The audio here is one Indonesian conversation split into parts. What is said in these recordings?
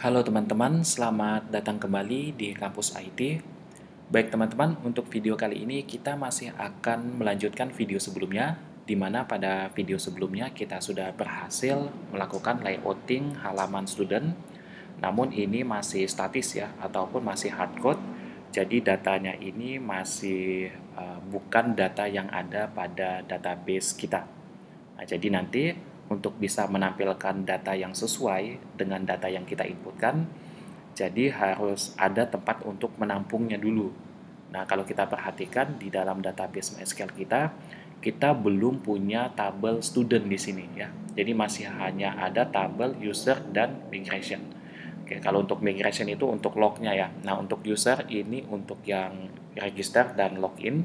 Halo teman-teman, selamat datang kembali di kampus IT. Baik teman-teman, untuk video kali ini kita masih akan melanjutkan video sebelumnya, di mana pada video sebelumnya kita sudah berhasil melakukan layouting halaman student. Namun ini masih statis ya, ataupun masih hardcode. Jadi datanya ini masih bukan data yang ada pada database kita. Nah, jadi nanti untuk bisa menampilkan data yang sesuai dengan data yang kita inputkan, jadi harus ada tempat untuk menampungnya dulu. Nah, kalau kita perhatikan di dalam database MySQL kita belum punya tabel student di sini ya. Jadi masih hanya ada tabel user dan migration. Oke, kalau untuk migration itu untuk lognya ya. Nah, untuk user ini untuk yang register dan login.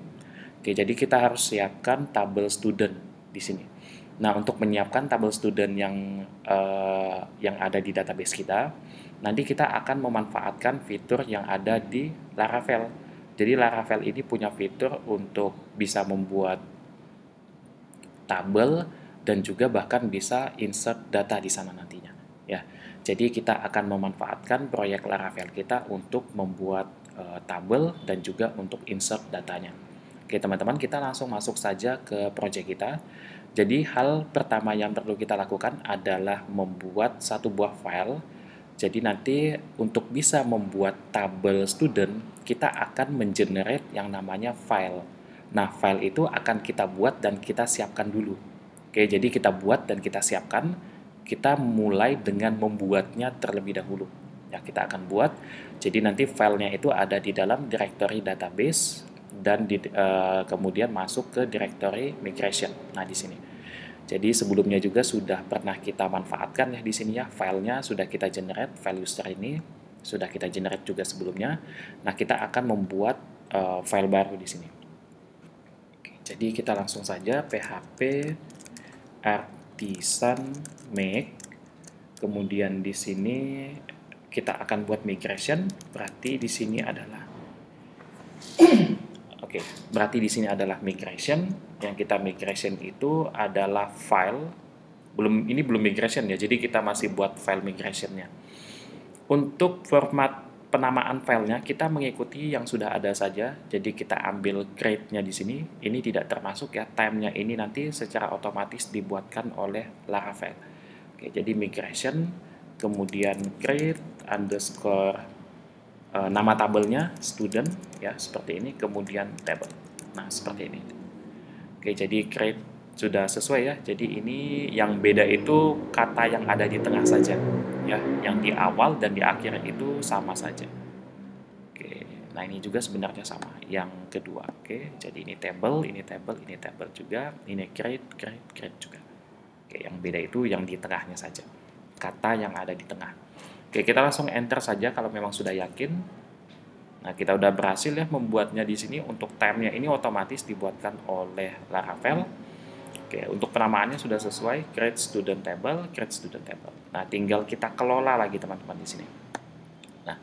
Oke, jadi kita harus siapkan tabel student di sini. Nah, untuk menyiapkan tabel student yang ada di database kita, nanti kita akan memanfaatkan fitur yang ada di Laravel. Jadi Laravel ini punya fitur untuk bisa membuat tabel dan juga bahkan bisa insert data di sana nantinya. Ya, jadi kita akan memanfaatkan proyek Laravel kita untuk membuat tabel dan juga untuk insert datanya. Oke teman-teman, kita langsung masuk saja ke proyek kita. Jadi hal pertama yang perlu kita lakukan adalah membuat satu buah file. Jadi nanti untuk bisa membuat tabel student, kita akan mengenerate yang namanya file. Nah, file itu akan kita buat dan kita siapkan dulu. Oke, jadi kita buat dan kita siapkan. Kita mulai dengan membuatnya terlebih dahulu. Ya, kita akan buat. Jadi nanti filenya itu ada di dalam directory database dan kemudian masuk ke directory migration. Nah, di sini. Jadi sebelumnya juga sudah pernah kita manfaatkan ya di sini ya, filenya sudah kita generate, file user ini sudah kita generate juga sebelumnya. Nah, kita akan membuat file baru di sini. Oke, jadi kita langsung saja php artisan make, kemudian di sini kita akan buat migration, berarti di sini adalah Oke, berarti di sini adalah migration. Yang kita migration itu adalah file. Ini belum migration ya, jadi kita masih buat file migrationnya. Untuk format penamaan filenya kita mengikuti yang sudah ada saja. Jadi kita ambil grade-nya di sini. Ini tidak termasuk ya, time-nya ini nanti secara otomatis dibuatkan oleh Laravel. Oke, jadi migration, kemudian grade underscore nama tabelnya student ya seperti ini, kemudian table. Nah, seperti ini. Oke, jadi create sudah sesuai ya. Jadi ini yang beda itu kata yang ada di tengah saja ya. Yang di awal dan di akhir itu sama saja. Oke. Nah, ini juga sebenarnya sama. Yang kedua. Oke, jadi ini table juga, ini create juga. Oke, yang beda itu yang di tengahnya saja. Kata yang ada di tengah. Oke, kita langsung enter saja kalau memang sudah yakin. Nah, kita udah berhasil ya membuatnya di sini. Untuk time-nya ini otomatis dibuatkan oleh Laravel. Oke, untuk penamaannya sudah sesuai, create student table. Nah, tinggal kita kelola lagi teman-teman di sini. Nah,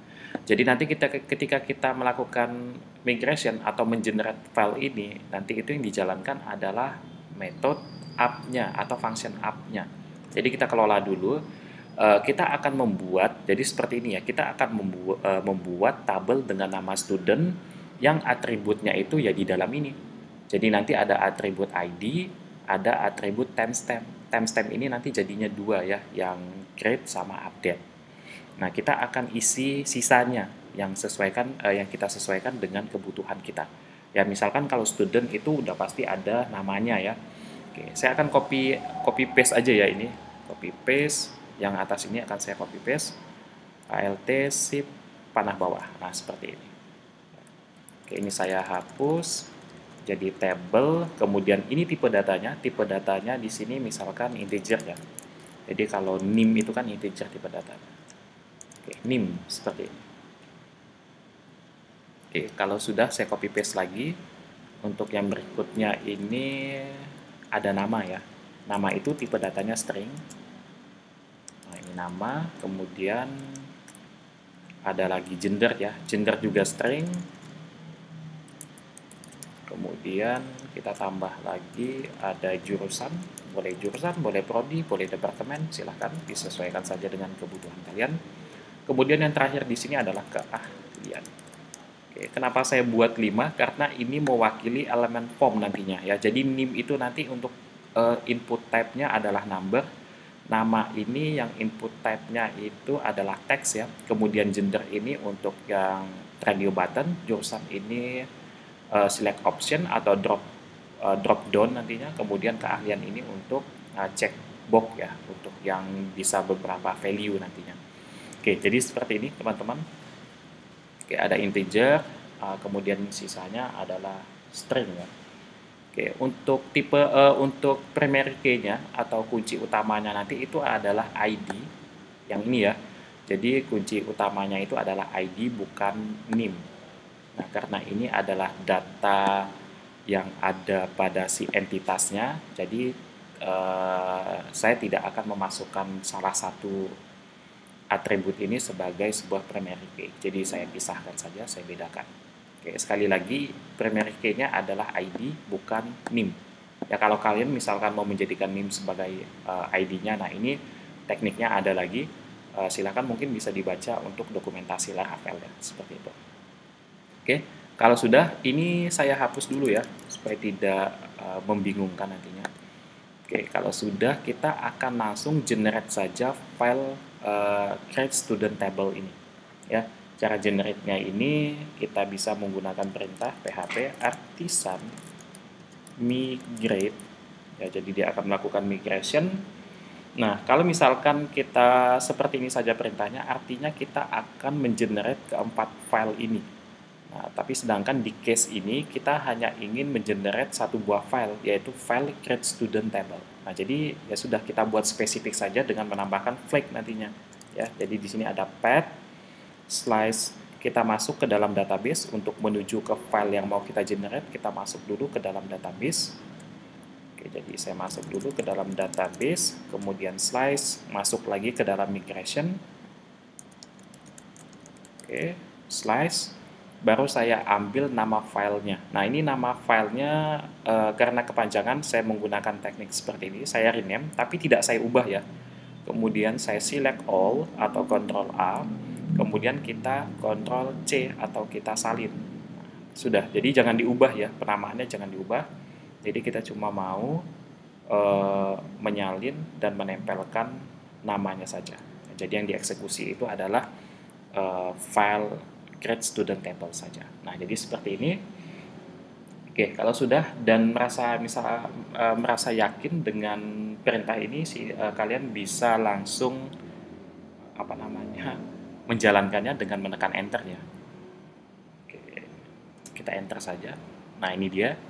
jadi nanti ketika kita melakukan migration atau mengenerate file ini, nanti itu yang dijalankan adalah metode up-nya atau function up-nya. Jadi kita kelola dulu. Kita akan membuat, jadi seperti ini ya, kita akan membuat tabel dengan nama student yang atributnya itu ya di dalam ini. Jadi nanti ada atribut ID, ada atribut timestamp. Timestamp ini nanti jadinya dua ya, yang create sama update. Nah, kita akan isi sisanya yang kita sesuaikan dengan kebutuhan kita. Ya, misalkan kalau student itu udah pasti ada namanya ya. Oke, saya akan copy paste aja ya ini. Copy paste. Yang atas ini akan saya copy paste, alt shift panah bawah. Nah, seperti ini. Oke, ini saya hapus jadi table, kemudian ini tipe datanya di sini misalkan integer ya. Jadi kalau nim itu kan integer tipe datanya. Oke, nim seperti ini. Oke, kalau sudah saya copy paste lagi. Untuk yang berikutnya ini ada nama ya. Nama itu tipe datanya string. Nama, kemudian ada lagi gender ya, gender juga string, kemudian kita tambah lagi ada jurusan, boleh prodi, boleh departemen, silahkan disesuaikan saja dengan kebutuhan kalian. Kemudian yang terakhir di sini adalah keahlian. Oke, kenapa saya buat 5? Karena ini mewakili elemen form nantinya ya. Jadi name itu nanti untuk input type-nya adalah number. Nama ini yang input type-nya itu adalah text ya. Kemudian gender ini untuk yang radio button, jurusan ini select option atau drop down nantinya. Kemudian keahlian ini untuk check box ya, untuk yang bisa beberapa value nantinya. Oke, jadi seperti ini teman-teman. Oke, ada integer, kemudian sisanya adalah string ya. Oke, untuk tipe untuk primary key-nya atau kunci utamanya nanti itu adalah ID yang ini ya. Jadi kunci utamanya itu adalah ID bukan name. Nah, karena ini adalah data yang ada pada si entitasnya, jadi saya tidak akan memasukkan salah satu atribut ini sebagai sebuah primary key. Jadi saya pisahkan saja, saya bedakan. Oke, sekali lagi primary key-nya adalah ID bukan name. Ya kalau kalian misalkan mau menjadikan name sebagai ID-nya, nah ini tekniknya ada lagi. Silakan mungkin bisa dibaca untuk dokumentasi Laravel ya, seperti itu. Oke, kalau sudah ini saya hapus dulu ya supaya tidak membingungkan nantinya. Oke, kalau sudah kita akan langsung generate saja file create student table ini. Ya, cara generate-nya ini kita bisa menggunakan perintah php artisan migrate. Ya, jadi dia akan melakukan migration. Nah, kalau misalkan kita seperti ini saja perintahnya, artinya kita akan mengenerate keempat file ini. Nah, tapi sedangkan di case ini kita hanya ingin mengenerate satu buah file, yaitu file create student table. Nah, jadi ya sudah kita buat spesifik saja dengan menambahkan flag nantinya. Ya, jadi di sini ada path slice, kita masuk ke dalam database untuk menuju ke file yang mau kita generate, kita masuk dulu ke dalam database. Oke, jadi saya masuk dulu ke dalam database, kemudian slice, masuk lagi ke dalam migration. Oke, slice. Baru saya ambil nama filenya. Nah, ini nama filenya karena kepanjangan saya menggunakan teknik seperti ini, saya rename, tapi tidak saya ubah ya. Kemudian saya select all atau Ctrl A, kemudian kita Ctrl C atau kita salin. Sudah, jadi jangan diubah ya, penamaannya jangan diubah. Jadi kita cuma mau menyalin dan menempelkan namanya saja. Jadi yang dieksekusi itu adalah file create student table saja. Nah, jadi seperti ini. Oke, kalau sudah dan merasa yakin dengan perintah ini kalian bisa langsung menjalankannya dengan menekan enter ya. Oke, kita enter saja. Nah, ini dia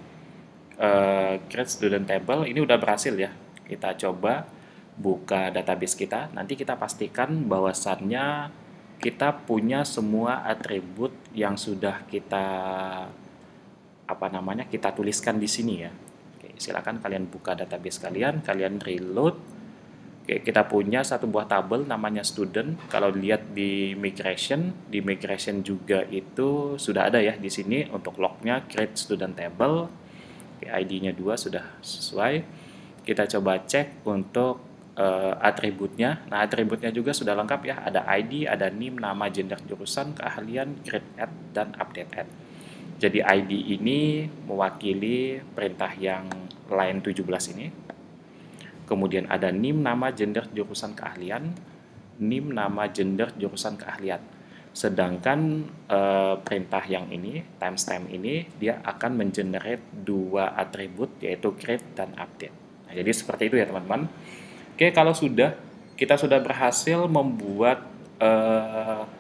create student table, ini udah berhasil ya. Kita coba buka database kita. Nanti kita pastikan bahwasannya kita punya semua atribut yang sudah kita kita tuliskan di sini ya. Oke, silakan kalian buka database kalian reload. Oke, kita punya satu buah tabel namanya student. Kalau lihat di migration juga itu sudah ada ya di sini untuk lognya create student table. Oke, ID-nya 2 sudah sesuai. Kita coba cek untuk atributnya. Nah, atributnya juga sudah lengkap ya. Ada ID, ada name, nama, gender, jurusan, keahlian, create add, dan update add. Jadi ID ini mewakili perintah yang line 17 ini. Kemudian ada name, nama, gender, jurusan, keahlian. Name, nama, gender, jurusan, keahlian. Sedangkan perintah yang ini, timestamp ini, dia akan mengenerate dua atribut, yaitu create dan update. Nah, jadi seperti itu ya teman-teman. Oke, kalau kita sudah berhasil membuat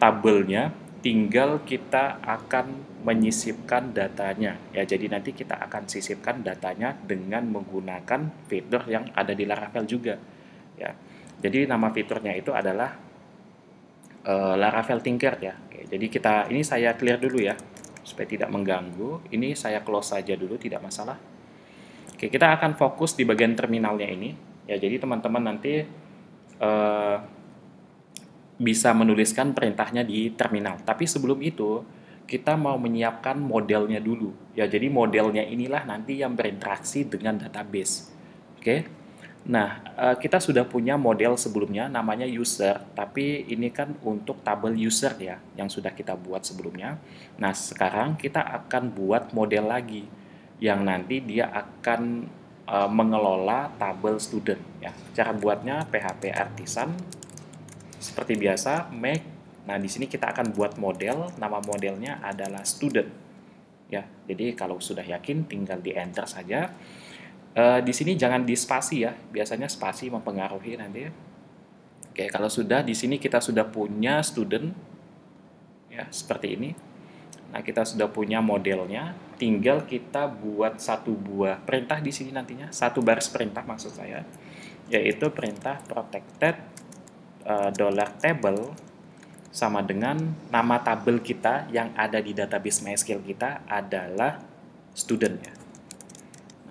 tabelnya, tinggal kita akan menyisipkan datanya. Ya, jadi nanti kita akan sisipkan datanya dengan menggunakan fitur yang ada di Laravel juga. Ya, jadi nama fiturnya itu adalah Laravel Tinker ya. Oke, jadi ini saya clear dulu ya, supaya tidak mengganggu. Ini saya close saja dulu, tidak masalah. Oke, kita akan fokus di bagian terminalnya ini. Ya, jadi teman-teman nanti bisa menuliskan perintahnya di terminal. Tapi sebelum itu, kita mau menyiapkan modelnya dulu. Ya, jadi modelnya inilah nanti yang berinteraksi dengan database. Oke. Nah, kita sudah punya model sebelumnya namanya user, tapi ini kan untuk tabel user ya, yang sudah kita buat sebelumnya. Nah, sekarang kita akan buat model lagi, yang nanti dia akan mengelola tabel student ya. Cara buatnya PHP Artisan seperti biasa, make. Nah, di sini kita akan buat model, nama modelnya adalah student ya. Jadi kalau sudah yakin tinggal di enter saja. Di sini jangan di spasi ya, biasanya spasi mempengaruhi nanti. Oke, kalau sudah di sini kita sudah punya student ya seperti ini. Nah, kita sudah punya modelnya, tinggal kita buat satu buah perintah di sini nantinya, satu baris perintah maksud saya, yaitu perintah protected $table sama dengan nama tabel kita yang ada di database MySQL kita adalah student ya.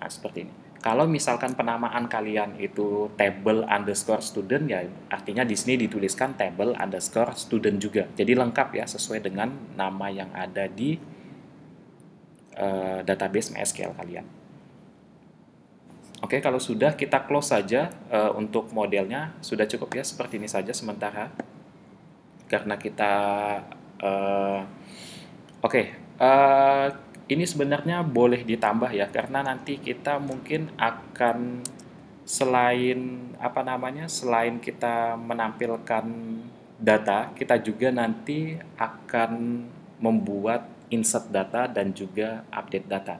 Nah, seperti ini. Kalau misalkan penamaan kalian itu table underscore student ya, artinya di sini dituliskan table underscore student juga. Jadi lengkap ya, sesuai dengan nama yang ada di database MySQL kalian. Oke, kalau sudah kita close saja untuk modelnya, sudah cukup ya, seperti ini saja sementara. Karena kita ini sebenarnya boleh ditambah ya, karena nanti kita mungkin akan selain kita menampilkan data, kita juga nanti akan membuat insert data dan juga update data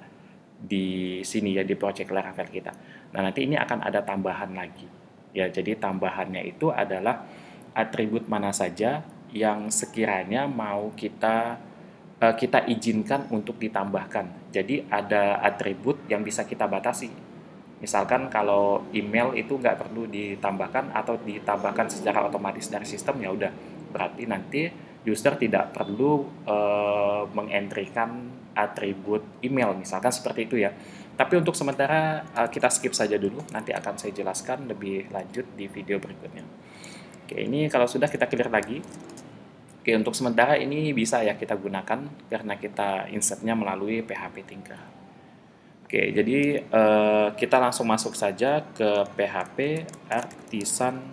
di sini ya, di project Laravel kita. Nah, nanti ini akan ada tambahan lagi ya. Jadi tambahannya itu adalah atribut mana saja yang sekiranya mau kita izinkan untuk ditambahkan. Jadi ada atribut yang bisa kita batasi. Misalkan kalau email itu nggak perlu ditambahkan atau ditambahkan secara otomatis dari sistem, ya udah. Berarti nanti user tidak perlu mengentrikan atribut email, misalkan seperti itu ya. Tapi untuk sementara kita skip saja dulu, nanti akan saya jelaskan lebih lanjut di video berikutnya. Oke, ini kalau sudah kita clear lagi. Oke, untuk sementara ini bisa ya kita gunakan karena kita insertnya melalui PHP Tinker. Oke, jadi kita langsung masuk saja ke PHP Artisan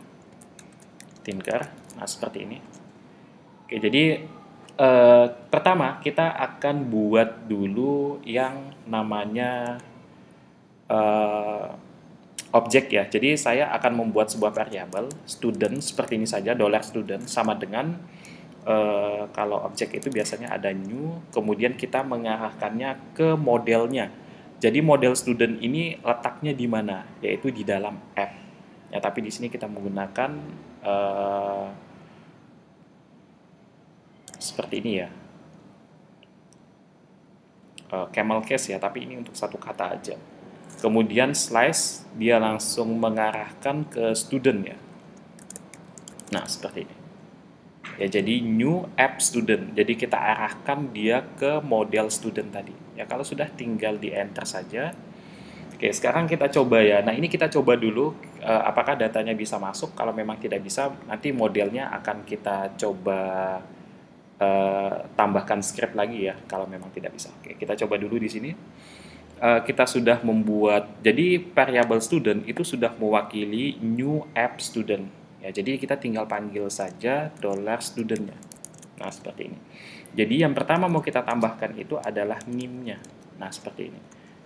Tinker. Nah, seperti ini. Oke, jadi pertama kita akan buat dulu yang namanya objek ya. Jadi saya akan membuat sebuah variabel student seperti ini saja, $student sama dengan kalau objek itu biasanya ada new, kemudian kita mengarahkannya ke modelnya. Jadi model student ini letaknya di mana? Yaitu di dalam app. Ya, tapi di sini kita menggunakan seperti ini ya. Camel case ya, tapi ini untuk satu kata aja. Kemudian slice dia langsung mengarahkan ke student ya. Nah, seperti ini. Ya, jadi new app student. Jadi kita arahkan dia ke model student tadi. Ya, kalau sudah tinggal di enter saja. Oke, sekarang kita coba ya. Nah, ini kita coba dulu apakah datanya bisa masuk. Kalau memang tidak bisa, nanti modelnya akan kita coba tambahkan script lagi ya kalau memang tidak bisa. Oke, kita coba dulu di sini. Kita sudah membuat, jadi variable student itu sudah mewakili new app student. Ya, jadi kita tinggal panggil saja $student-nya. Nah, seperti ini. Jadi yang pertama mau kita tambahkan itu adalah name-nya. Nah, seperti ini.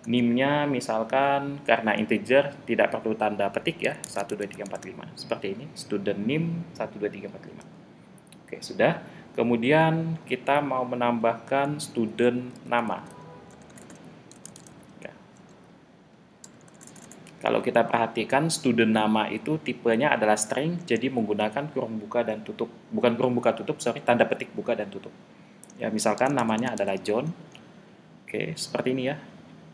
Name-nya misalkan karena integer tidak perlu tanda petik ya, 1, 2, 3, 4, 5. Seperti ini, student name 1, 2, 3, 4, 5. Oke, sudah. Kemudian kita mau menambahkan student nama. Kalau kita perhatikan student nama itu tipenya adalah string, jadi menggunakan kurung buka dan tutup. Bukan kurung buka tutup, tanda petik buka dan tutup. Ya, misalkan namanya adalah John. Oke, seperti ini ya.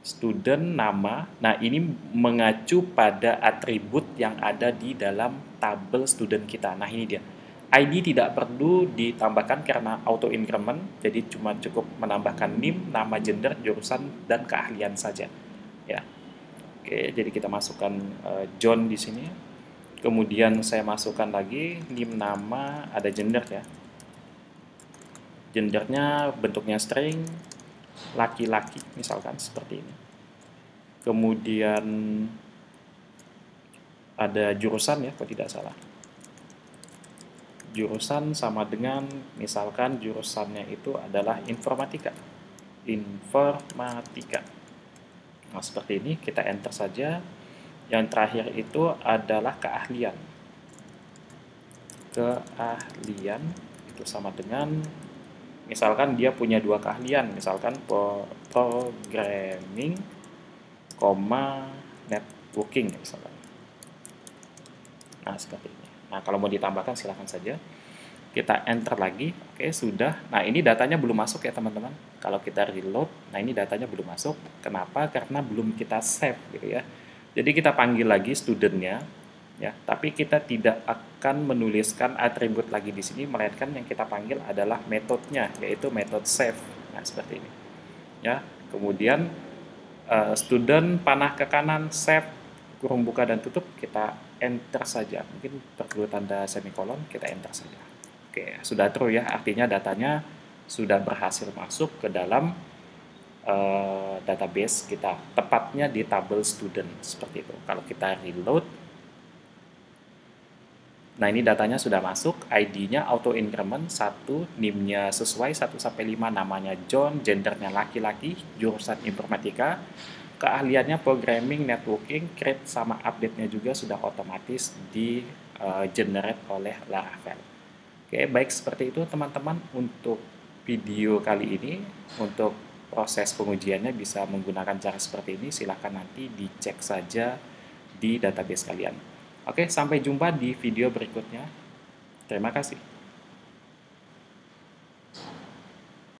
Student nama. Nah, ini mengacu pada atribut yang ada di dalam tabel student kita. Nah, ini dia. ID tidak perlu ditambahkan karena auto increment, jadi cuma cukup menambahkan name, nama, gender, jurusan, dan keahlian saja. Ya. Oke, jadi kita masukkan John di sini. Kemudian saya masukkan lagi name, nama, ada gender ya. Gendernya bentuknya string, laki-laki misalkan seperti ini. Kemudian ada jurusan ya, kalau tidak salah. Jurusan sama dengan, misalkan jurusannya itu adalah informatika. Informatika. Nah, seperti ini, kita enter saja. Yang terakhir itu adalah keahlian. Keahlian itu sama dengan, misalkan dia punya dua keahlian, misalkan programming, networking misalkan. Nah, seperti ini. Nah, kalau mau ditambahkan silahkan saja. Kita enter lagi, oke, sudah. Nah, ini datanya belum masuk ya teman-teman. Kalau kita reload, nah ini datanya belum masuk. Kenapa? Karena belum kita save gitu ya. Jadi kita panggil lagi studentnya, ya. Tapi kita tidak akan menuliskan atribut lagi di sini, melainkan yang kita panggil adalah metodenya, yaitu metode save. Nah, seperti ini. Ya. Kemudian student panah ke kanan, save, kurung buka dan tutup, kita enter saja. Mungkin perlu tanda semikolon, kita enter saja. Oke, sudah true ya, artinya datanya sudah berhasil masuk ke dalam database kita, tepatnya di tabel student, seperti itu. Kalau kita reload, nah ini datanya sudah masuk, ID-nya auto increment 1, NIM-nya sesuai 1-5, namanya John, gendernya laki-laki, jurusan informatika, keahliannya programming, networking, create sama update-nya juga sudah otomatis di generate oleh Laravel. Oke, baik seperti itu teman-teman untuk video kali ini. Untuk proses pengujiannya bisa menggunakan cara seperti ini, silahkan nanti dicek saja di database kalian. Oke, sampai jumpa di video berikutnya. Terima kasih.